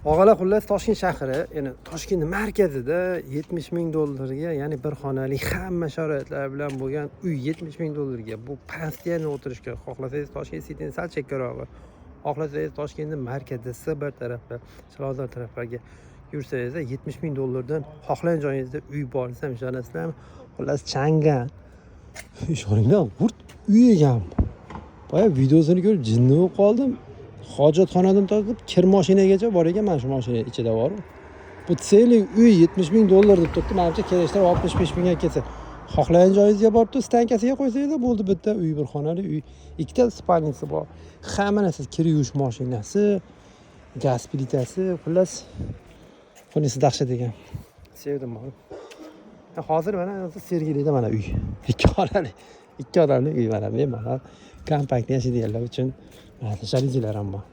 Og'alar xullas Toshkent shahri, ya'ni Toshkent markazida 70 ming dollarga, ya'ni bir xonali hamma sharoitlar bilan bo'lgan uy 70 ming dollarga. Bu pansiyaga o'tirishga xohlasangiz Toshkent City'ni sal chekkarog'i, xohlasangiz Toshkentning markazida bir tarafda, Chilonzor taraflarga yursangiz 70 ming dollardan xohlagan joyingizda uy bor desam ishonasizlarmi? Xullas changan. Ishoninglar, g'urt uy ekan. Boya videosini ko'rib jinni bo'lib qoldim. Hojatxonadan tortib kir mashinagacha bor ekan, mana shu mashina ichida bor. Bu tseli uy 70 ming dollar deb turibdi. Menimcha kelishlar 65 mingga kelsa, xohlagan joyingizga borib turib stankasiga qo'ysangiz bo'ldi, bitta uy, bir xonali uy, ikkita spalnisi bor. Hamma narsa, kir yuvish mashinasi, gaz plitasi, xullas bunisi dahshat ekan. Sevdim men. Hozir mana Sergelida mana uy. Ikki odamli uy mana bemalol kompakt yashaydiganlar uchun sharoitlar ham bor.